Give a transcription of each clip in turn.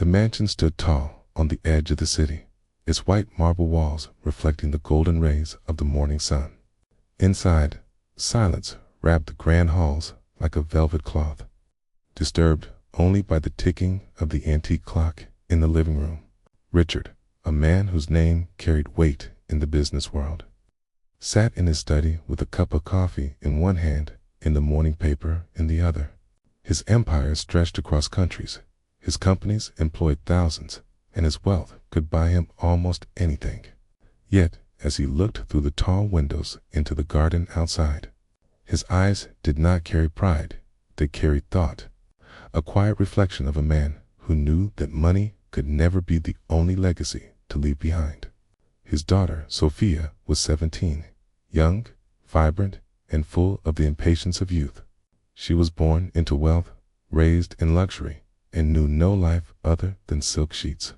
The mansion stood tall on the edge of the city, its white marble walls reflecting the golden rays of the morning sun. Inside, silence wrapped the grand halls like a velvet cloth, disturbed only by the ticking of the antique clock in the living room. Richard, a man whose name carried weight in the business world, sat in his study with a cup of coffee in one hand and the morning paper in the other. His empire stretched across countries, his companies employed thousands, and his wealth could buy him almost anything. Yet, as he looked through the tall windows into the garden outside, his eyes did not carry pride, they carried thought, a quiet reflection of a man who knew that money could never be the only legacy to leave behind. His daughter, Sophia, was 17, young, vibrant, and full of the impatience of youth. She was born into wealth, raised in luxury, and knew no life other than silk sheets,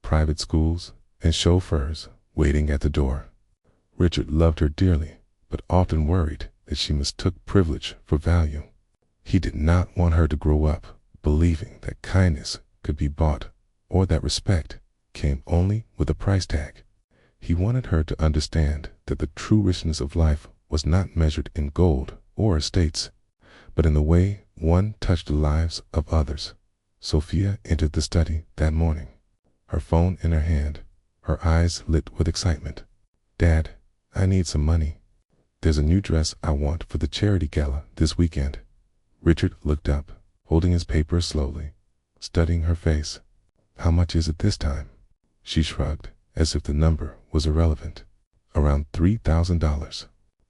private schools, and chauffeurs waiting at the door. Richard loved her dearly, but often worried that she mistook privilege for value. He did not want her to grow up believing that kindness could be bought or that respect came only with a price tag. He wanted her to understand that the true richness of life was not measured in gold or estates, but in the way one touched the lives of others. Sophia entered the study that morning, her phone in her hand, her eyes lit with excitement. "Dad, I need some money. There's a new dress I want for the charity gala this weekend." Richard looked up, holding his paper slowly, studying her face. "How much is it this time?" She shrugged, as if the number was irrelevant. "Around $3,000.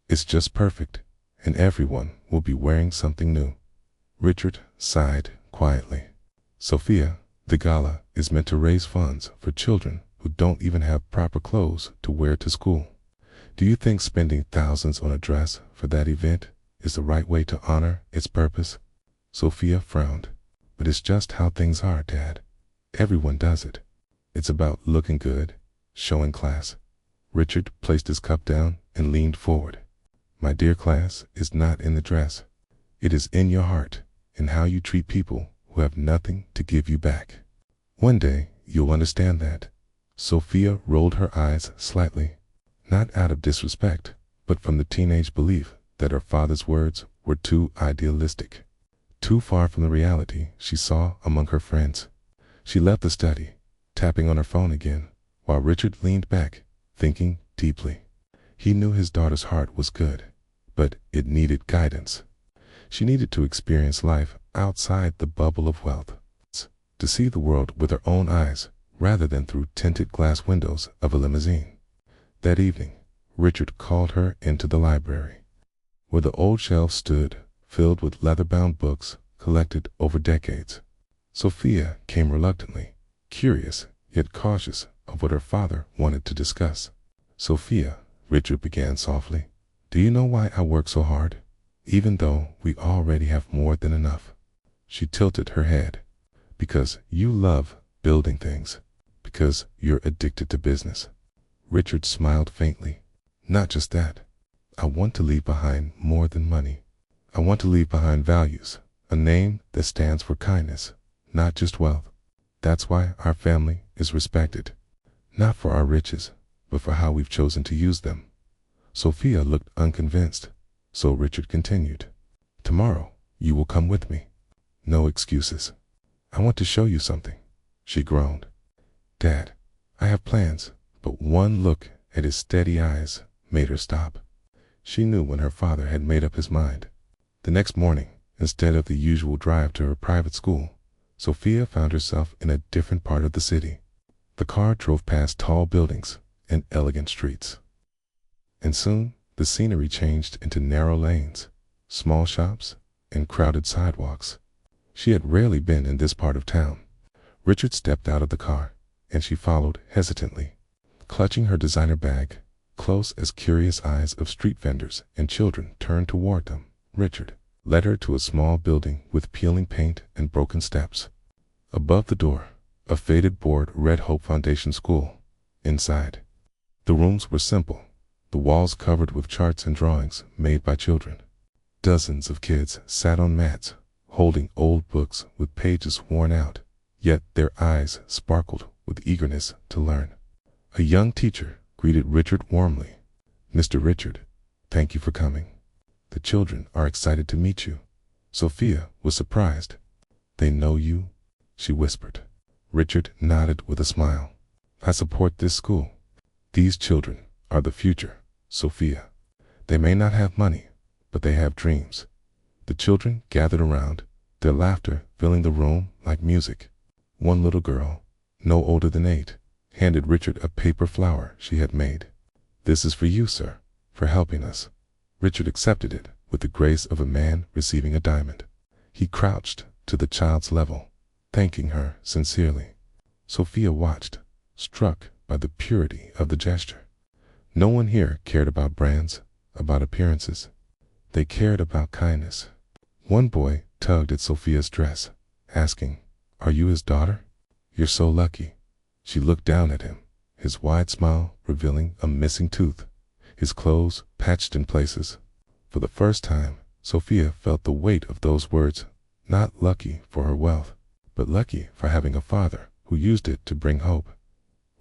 It's just perfect, and everyone will be wearing something new." Richard sighed quietly. "Sophia, the gala is meant to raise funds for children who don't even have proper clothes to wear to school. Do you think spending thousands on a dress for that event is the right way to honor its purpose?" Sophia frowned. "But it's just how things are, Dad. Everyone does it. It's about looking good, showing class." Richard placed his cup down and leaned forward. "My dear, class is not in the dress. It is in your heart and how you treat people who have nothing to give you back. One day you'll understand that." Sophia rolled her eyes slightly, not out of disrespect, but from the teenage belief that her father's words were too idealistic, too far from the reality she saw among her friends. She left the study, tapping on her phone again, while Richard leaned back, thinking deeply. He knew his daughter's heart was good, but it needed guidance. She needed to experience life outside the bubble of wealth, to see the world with her own eyes rather than through tinted glass windows of a limousine. That evening, Richard called her into the library, where the old shelves stood, filled with leather-bound books collected over decades. Sophia came reluctantly, curious yet cautious of what her father wanted to discuss. "Sophia," Richard began softly, "do you know why I work so hard, even though we already have more than enough?" She tilted her head. "Because you love building things. Because you're addicted to business." Richard smiled faintly. "Not just that. I want to leave behind more than money. I want to leave behind values, a name that stands for kindness, not just wealth. That's why our family is respected, not for our riches, but for how we've chosen to use them." Sophia looked unconvinced, so Richard continued. "Tomorrow, you will come with me. No excuses. I want to show you something." She groaned. "Dad, I have plans," but one look at his steady eyes made her stop. She knew when her father had made up his mind. The next morning, instead of the usual drive to her private school, Sophia found herself in a different part of the city. The car drove past tall buildings and elegant streets, and soon the scenery changed into narrow lanes, small shops, and crowded sidewalks. She had rarely been in this part of town. Richard stepped out of the car, and she followed hesitantly, clutching her designer bag, close as curious eyes of street vendors and children turned toward them. Richard led her to a small building with peeling paint and broken steps. Above the door, a faded board read Hope Foundation School. Inside, the rooms were simple, the walls covered with charts and drawings made by children. Dozens of kids sat on mats, holding old books with pages worn out, yet their eyes sparkled with eagerness to learn. A young teacher greeted Richard warmly. "Mr. Richard, thank you for coming. The children are excited to meet you." Sophia was surprised. "They know you?" she whispered. Richard nodded with a smile. "I support this school. These children are the future, Sophia. They may not have money, but they have dreams." The children gathered around, their laughter filling the room like music. One little girl, no older than 8, handed Richard a paper flower she had made. "This is for you, sir, for helping us." Richard accepted it with the grace of a man receiving a diamond. He crouched to the child's level, thanking her sincerely. Sophia watched, struck by the purity of the gesture. No one here cared about brands, about appearances. They cared about kindness. One boy tugged at Sophia's dress, asking, "Are you his daughter?" "You're so lucky." She looked down at him, his wide smile revealing a missing tooth, his clothes patched in places. For the first time, Sophia felt the weight of those words, not lucky for her wealth, but lucky for having a father who used it to bring hope.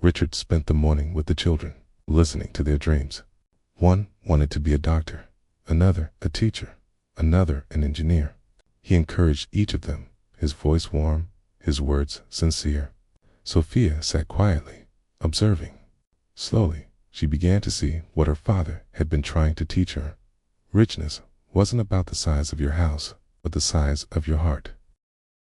Richard spent the morning with the children, listening to their dreams. One wanted to be a doctor, another a teacher, another an engineer. He encouraged each of them, his voice warm, his words sincere. Sophia sat quietly, observing. Slowly, she began to see what her father had been trying to teach her. Richness wasn't about the size of your house, but the size of your heart.